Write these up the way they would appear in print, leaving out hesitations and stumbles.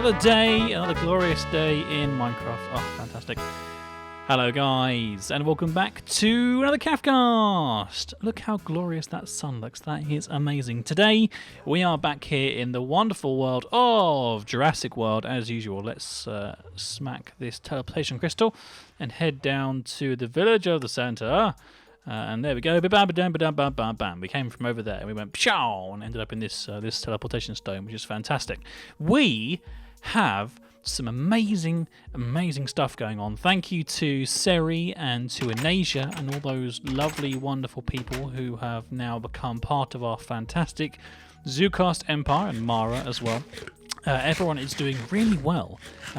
Another day, another glorious day in Minecraft. Oh, fantastic. Hello guys, and welcome back to another Cafcast. Look how glorious that sun looks, that is amazing. Today, we are back here in the wonderful world of Jurassic World. As usual, let's smack this teleportation crystal and head down to the village of the center. And there we go, bam. We came from over there and we went pshaw and ended up in this this teleportation stone, which is fantastic. We have some amazing stuff going on. Thank you to Seri and to Anasia and all those lovely, wonderful people who have now become part of our fantastic ZooCast empire, and Mara as well. Everyone is doing really well,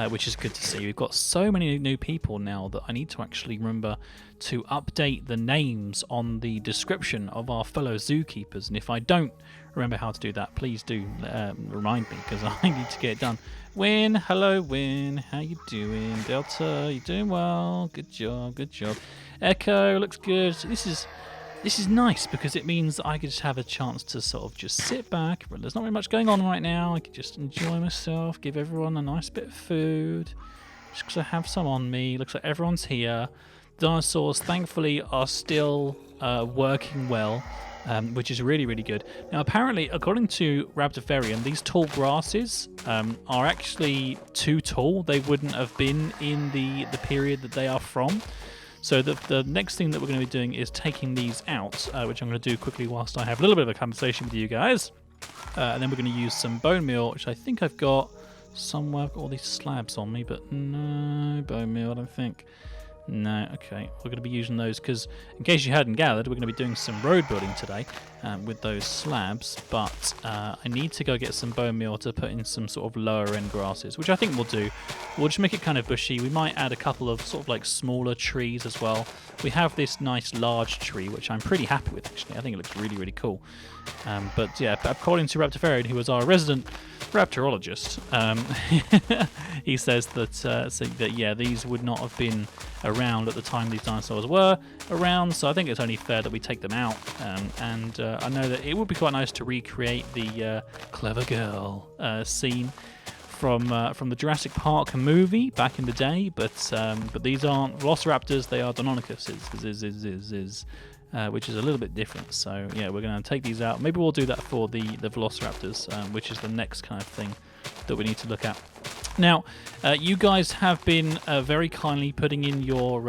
which is good to see. We've got so many new people now that I need to actually remember to update the names on the description of our fellow zookeepers. And if I don't remember how to do that, please do remind me, because I need to get it done. Win, hello Win, how you doing? Delta, you doing well? Good job. Echo, looks good. So this is nice because it means that I could just have a chance to sort of just sit back. There's not really much going on right now. I could just enjoy myself, give everyone a nice bit of food, just because I have some on me. Looks like everyone's here. Dinosaurs, thankfully, are still working well, which is really good. Now, apparently, according to Raptorferian, these tall grasses are actually too tall. They wouldn't have been in the period that they are from. So the next thing that we're going to be doing is taking these out, which I'm going to do quickly whilst I have a little bit of a conversation with you guys. And then we're going to use some bone meal, which I think I've got somewhere. I've got all these slabs on me, but no bone meal, I don't think. No, okay, we're going to be using those because, in case you hadn't gathered, we're going to be doing some road building today with those slabs, but I need to go get some bone meal to put in some sort of lower end grasses, which I think we'll do. We'll just make it kind of bushy. We might add a couple of sort of like smaller trees as well. We have this nice large tree, which I'm pretty happy with, actually. I think it looks really cool. But yeah, according to Raptorferian, who was our resident raptorologist, he says that yeah, these would not have been around at the time these dinosaurs were around, so I think it's only fair that we take them out. And I know that it would be quite nice to recreate the clever girl scene from the Jurassic Park movie back in the day, but these aren't Velociraptors, they are Deinonycous, which is a little bit different. So yeah, we're going to take these out. Maybe we'll do that for the Velociraptors, which is the next kind of thing that we need to look at. Now, you guys have been very kindly putting in your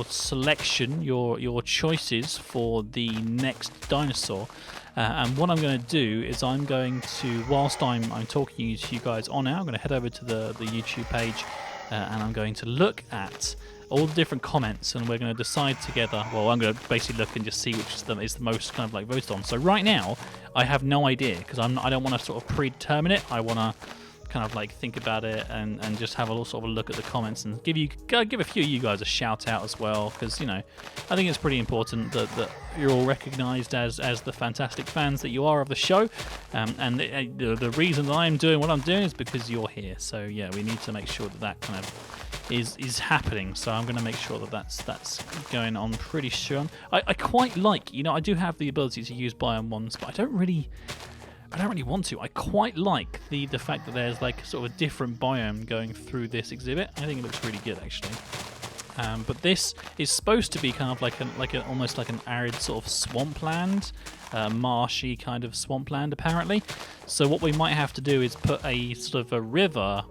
selection, your choices for the next dinosaur. And what I'm going to do is I'm going to, whilst I'm talking to you guys on air, I'm going to head over to the YouTube page and I'm going to look at all the different comments, and we're going to decide together. Well, I'm going to basically look and just see which is the most kind of like voted on. So right now, I have no idea because I don't want to sort of predetermine it. I want to kind of like think about it and just have a little sort of a look at the comments and give a few of you guys a shout out as well, because you know I think it's pretty important that you're all recognised as the fantastic fans that you are of the show, and the reason that I'm doing what I'm doing is because you're here. So yeah, we need to make sure that kind of is happening. So I'm going to make sure that that's going on pretty sure. I quite like, you know, I do have the ability to use biome ones, but I don't really want to. I quite like the fact that there's like sort of a different biome going through this exhibit. I think it looks really good, actually. But this is supposed to be kind of like almost like an arid sort of swampland, marshy kind of swampland, apparently. So what we might have to do is put a sort of a river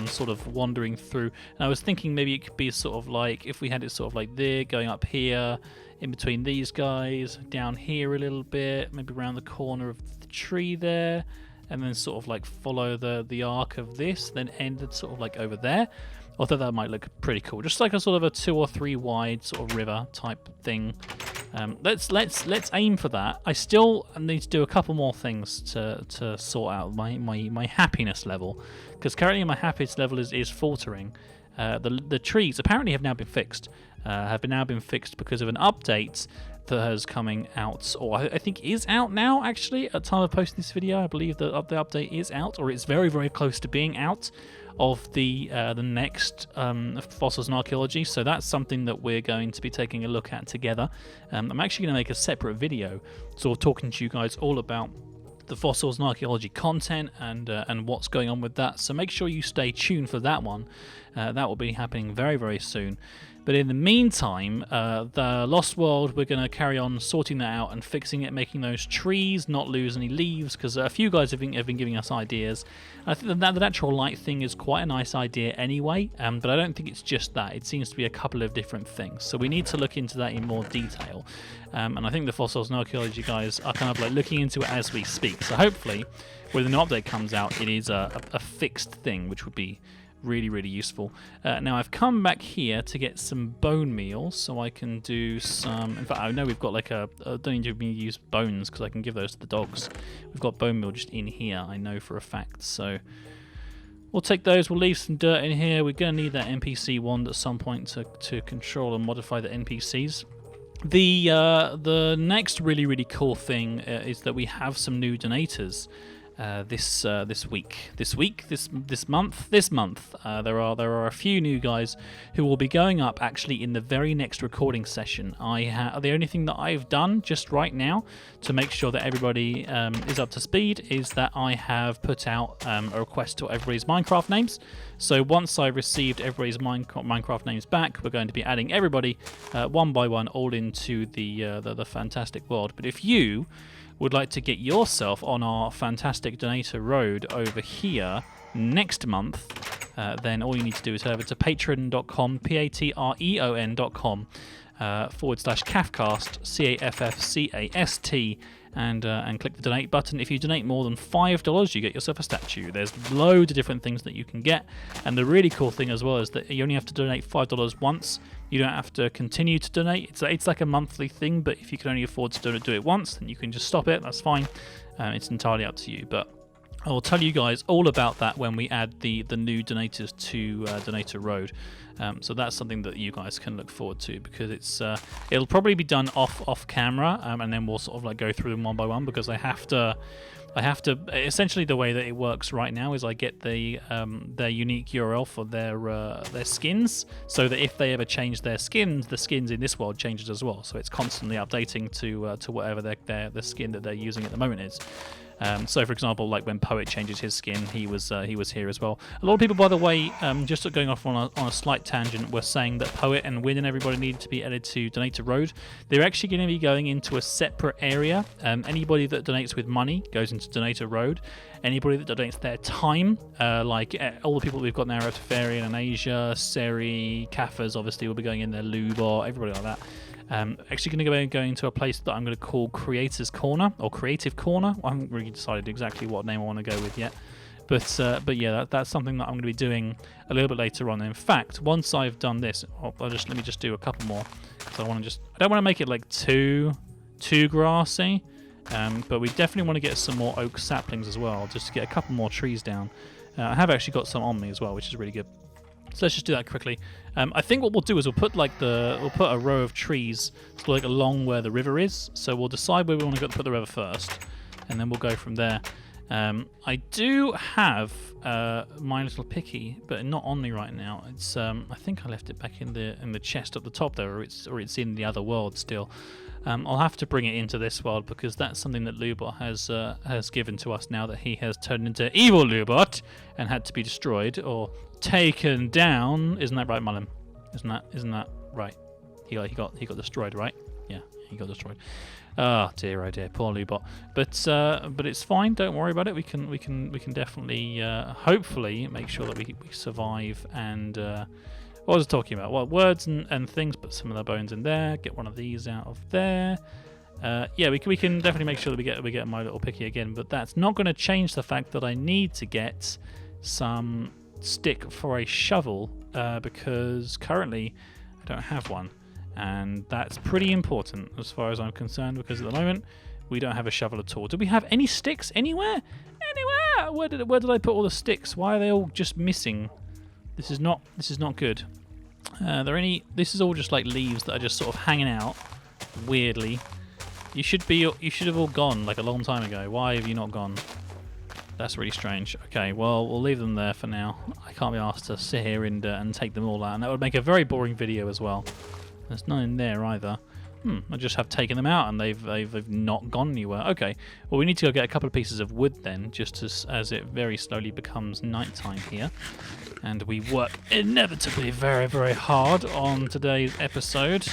sort of wandering through. And I was thinking maybe it could be sort of like, if we had it sort of like there, going up here, in between these guys, down here a little bit, maybe around the corner of the tree there, and then sort of like follow the arc of this, then end it sort of like over there. Although that might look pretty cool, just like a sort of a 2 or 3 wide sort of river type thing. Let's aim for that. I still need to do a couple more things to sort out my happiness level, because currently my happiness level is faltering. The trees apparently have now been fixed. Because of an update that has coming out, or I think is out now actually at the time of posting this video. I believe the update is out, or it's very close to being out, of the next fossils and archaeology. So that's something that we're going to be taking a look at together. I'm actually going to make a separate video sort of talking to you guys all about the fossils and archaeology content and what's going on with that. So make sure you stay tuned for that one. That will be happening very, very soon. But in the meantime, the Lost World, we're going to carry on sorting that out and fixing it, making those trees not lose any leaves, because a few guys have been giving us ideas. I think that the natural light thing is quite a nice idea anyway, but I don't think it's just that. It seems to be a couple of different things. So we need to look into that in more detail. And I think the fossils and archaeology guys are kind of like looking into it as we speak. So hopefully, when the new update comes out, it is a fixed thing, which would be really, really useful. Now I've come back here to get some bone meal, so I can do some. In fact, I know we've got like I don't need to use bones because I can give those to the dogs. We've got bone meal just in here, I know for a fact. So we'll take those. We'll leave some dirt in here. We're going to need that NPC wand at some point to control and modify the NPCs. The next really, really cool thing is that we have some new donators. This month. There are a few new guys who will be going up actually in the very next recording session. The only thing that I've done just right now to make sure that everybody is up to speed is that I have put out a request to everybody's Minecraft names. So once I've received everybody's Minecraft names back, we're going to be adding everybody one by one all into the fantastic world. But if you would like to get yourself on our fantastic donator road over here next month, then all you need to do is head over to patreon.com, patreon.com /Caffcast, CAFFCAST, and click the donate button. If you donate more than $5, you get yourself a statue. There's loads of different things that you can get, and the really cool thing as well is that you only have to donate $5 once. You don't have to continue to donate. It's like a monthly thing, but if you can only afford to do it once, then you can just stop it. That's fine. It's entirely up to you. But I will tell you guys all about that when we add the new donators to Donator Road. So that's something that you guys can look forward to, because it'll probably be done off camera, and then we'll sort of like go through them one by one, because I have to essentially, the way that it works right now is I get their unique URL for their skins, so that if they ever change their skins, the skins in this world changes as well. So it's constantly updating to whatever the skin that they're using at the moment is. So, for example, like when Poet changes his skin, he was here as well. A lot of people, by the way, just going off on a slight tangent, were saying that Poet and Win and everybody needed to be added to Donator Road. They're actually going to be going into a separate area. Anybody that donates with money goes into Donator Road. Anybody that donates their time, like all the people that we've got now, Rotafarian and Asia, Seri, Kaffers, obviously will be going in there, Lubor, everybody like that. Actually going to go into a place that I'm going to call Creators Corner, or Creative Corner. I haven't really decided exactly what name I want to go with yet. But yeah, that's something that I'm going to be doing a little bit later on. In fact, once I've done this, let me just do a couple more, because I don't want to make it like too grassy. But we definitely want to get some more oak saplings as well, just to get a couple more trees down. I have actually got some on me as well, which is really good. So let's just do that quickly. I think what we'll do is we'll put a row of trees sort of like along where the river is. So we'll decide where we want to put the river first, and then we'll go from there. I do have my little picky, but not on me right now. It's I think I left it back in the chest at the top there, or it's in the other world still. I'll have to bring it into this world, because that's something that Lubot has given to us now that he has turned into evil Lubot and had to be destroyed or taken down. Isn't that right, Mullen? Isn't that right? He got destroyed, right? Yeah, he got destroyed. Oh dear, poor Lubot. But it's fine. Don't worry about it. We can definitely hopefully make sure that we survive. And what was I talking about? Well, words and things. Put some of the bones in there. Get one of these out of there. Yeah, we can definitely make sure that we get my little picky again. But that's not going to change the fact that I need to get some stick for a shovel, because currently I don't have one, and that's pretty important as far as I'm concerned, because at the moment we don't have a shovel at all. Do we have any sticks anywhere? Where did I put all the sticks? Why are they all just missing? This is not good. This is all just like leaves that are just sort of hanging out weirdly. You should have all gone like a long time ago. Why have you not gone? That's really strange. Okay, well, we'll leave them there for now. I can't be asked to sit here and take them all out, and that would make a very boring video as well. There's none in there either. I just have taken them out and they've not gone anywhere. Okay, well we need to go get a couple of pieces of wood then, just as it very slowly becomes nighttime here. And we work inevitably very, very hard on today's episode.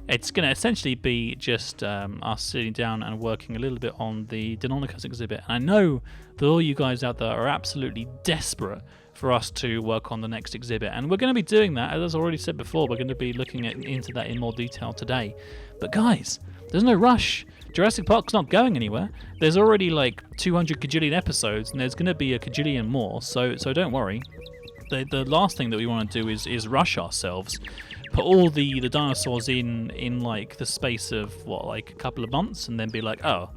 It's going to essentially be just us sitting down and working a little bit on the Deinonycous exhibit. And I know that all you guys out there are absolutely desperate for us to work on the next exhibit, and we're going to be doing that. As I already said before, we're going to be looking into that in more detail today. But guys, there's no rush. Jurassic Park's not going anywhere. There's already like 200 kajillion episodes, and there's going to be a kajillion more, so don't worry. The last thing that we want to do is rush ourselves, put all the dinosaurs in like the space of what, like a couple of months, and then be like, oh,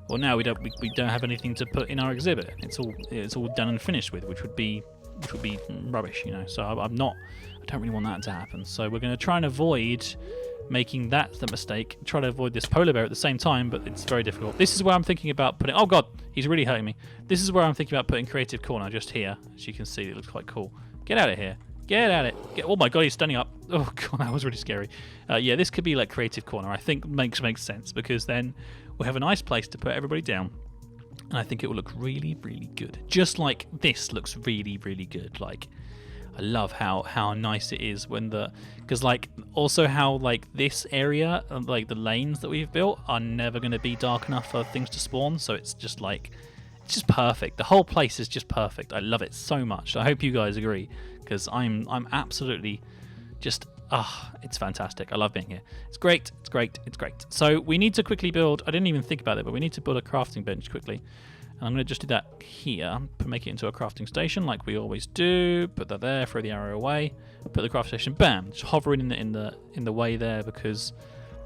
well now we don't have anything to put in our exhibit. It's all done and finished with, which would be rubbish, you know. So I don't really want that to happen. So we're going to try and avoid making that the mistake. Try to avoid this polar bear at the same time, but it's very difficult. This is where I'm thinking about putting. Oh god, he's really hurting me. This is where I'm thinking about putting creative corner, just here. As you can see, it looks quite cool. Get out of here. Get at it. Oh my god, he's standing up. Oh god, that was really scary. Yeah, this could be like creative corner. I think makes sense, because then we'll have a nice place to put everybody down. And I think it will look really, really good. Just like this looks really, really good. Like, I love how nice it is when because like also how like this area, like the lanes that we've built are never going to be dark enough for things to spawn. So it's just like, it's just perfect. The whole place is just perfect. I love it so much. I hope you guys agree, because I'm absolutely just, it's fantastic. I love being here. It's great. It's great. It's great. So we need to quickly build, I didn't even think about it, but we need to build a crafting bench quickly. And I'm going to just do that here, make it into a crafting station like we always do. Put that there, throw the arrow away, put the craft station, bam, just hovering in the way there, because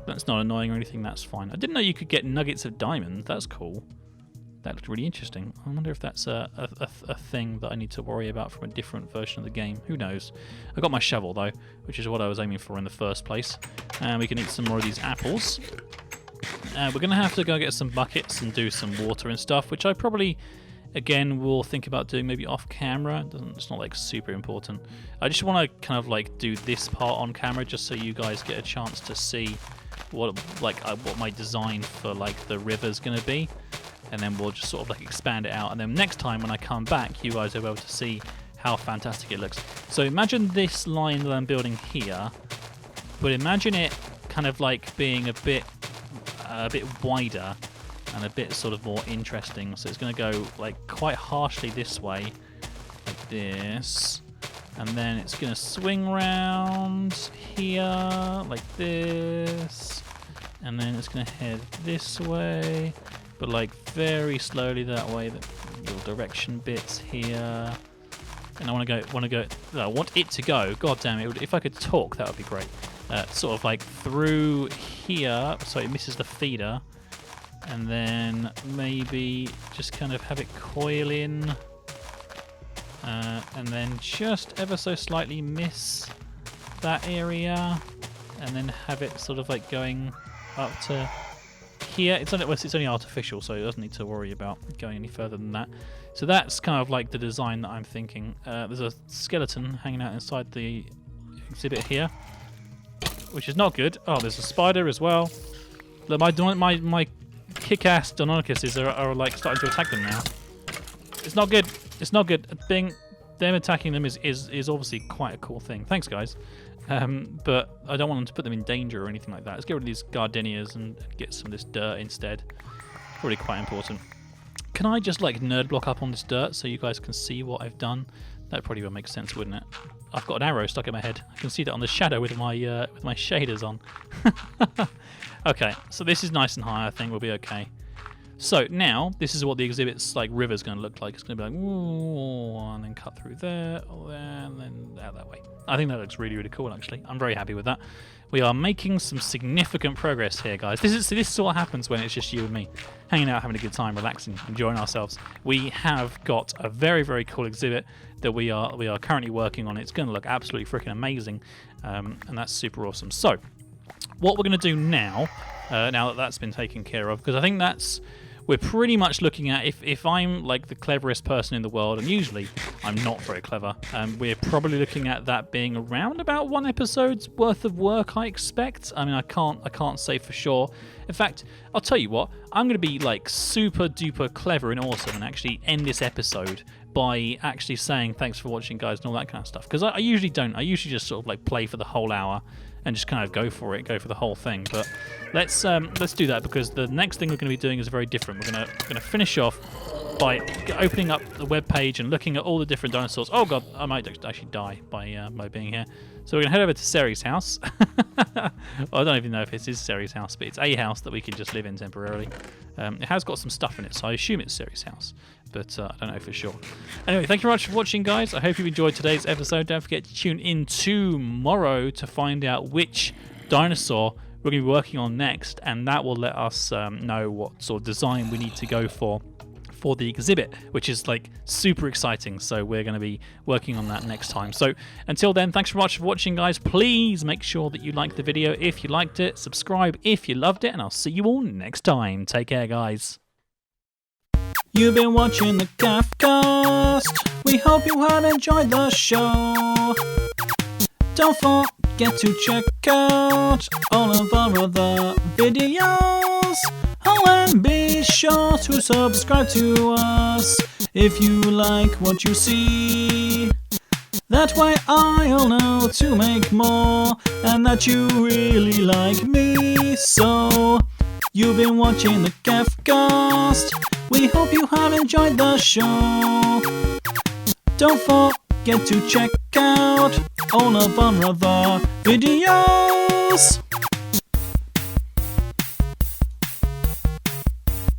that's not annoying or anything. That's fine. I didn't know you could get nuggets of diamonds. That's cool. That looked really interesting. I wonder if that's a thing that I need to worry about from a different version of the game. Who knows? I got my shovel though, which is what I was aiming for in the first place. And we can eat some more of these apples. We're going to have to go get some buckets and do some water and stuff, which I probably, again, will think about doing maybe off camera. It's not like super important. I just want to kind of like do this part on camera, just so you guys get a chance to see what my design for like the river's going to be. And then we'll just sort of like expand it out, and then next time when I come back, you guys will be able to see how fantastic it looks. So imagine this line that I'm building here, but imagine it kind of like being a bit wider and a bit sort of more interesting. So it's going to go like quite harshly this way, like this, and then it's going to swing round here like this, and then it's going to head this way, but like very slowly that way, the little direction bits here. And I want it to go, god damn it, if I could talk that would be great. Sort of like through here, so it misses the feeder, and then maybe just kind of have it coil in, and then just ever so slightly miss that area, and then have it sort of like going up to here. It's only artificial, so it doesn't need to worry about going any further than that. So that's kind of like the design that I'm thinking. There's a skeleton hanging out inside the exhibit here, which is not good. Oh, there's a spider as well. Look, my kick-ass Deinonycuses are like starting to attack them now. It's not good. It's not good. Them attacking them is obviously quite a cool thing. Thanks, guys. But I don't want them to put them in danger or anything like that. Let's get rid of these gardenias and get some of this dirt instead. Probably quite important. Can I just like nerd block up on this dirt so you guys can see what I've done? That probably would make sense, wouldn't it? I've got an arrow stuck in my head. I can see that on the shadow with my shaders on. Okay, so this is nice and high. I think we'll be okay. So now this is what the exhibit's like river's going to look like. It's going to be like, ooh, and then cut through there, or there, and then out that way. I think that looks really, really cool. Actually, I'm very happy with that. We are making some significant progress here, guys. This is what happens when it's just you and me, hanging out, having a good time, relaxing, enjoying ourselves. We have got a very, very cool exhibit that we are currently working on. It's going to look absolutely freaking amazing, and that's super awesome. So, what we're going to do now, now that that's been taken care of, because I think that's we're pretty much looking at, if I'm like the cleverest person in the world, and usually I'm not very clever, we're probably looking at that being around about 1 episode's worth of work, I expect. I mean, I can't say for sure. In fact, I'll tell you what, I'm going to be like super duper clever and awesome and actually end this episode by actually saying thanks for watching, guys, and all that kind of stuff. Because I usually don't. I usually just sort of like play for the whole hour and just kind of go for it, go for the whole thing. But let's do that, because the next thing we're going to be doing is very different. We're gonna finish off by opening up the web page and looking at all the different dinosaurs. Oh god, I might actually die by being here. So we're gonna head over to Seri's house. Well, I don't even know if it is Seri's house, but it's a house that we can just live in temporarily. It has got some stuff in it, so I assume it's Seri's house, but I don't know for sure. Anyway, thank you very much for watching, guys. I hope you enjoyed today's episode. Don't forget to tune in tomorrow to find out which dinosaur we're going to be working on next, and that will let us know what sort of design we need to go for the exhibit, which is like super exciting. So we're going to be working on that next time. So until then, thanks very much for watching, guys. Please make sure that you like the video if you liked it, subscribe if you loved it, and I'll see you all next time. Take care, guys. You've been watching the Craftcast. We hope you have enjoyed the show. Don't forget to check out all of our other videos. Oh, and be sure to subscribe to us if you like what you see. That way I'll know to make more, and that you really like me. So, you've been watching the Craftcast. We hope you have enjoyed the show. Don't forget to check out all of our other videos.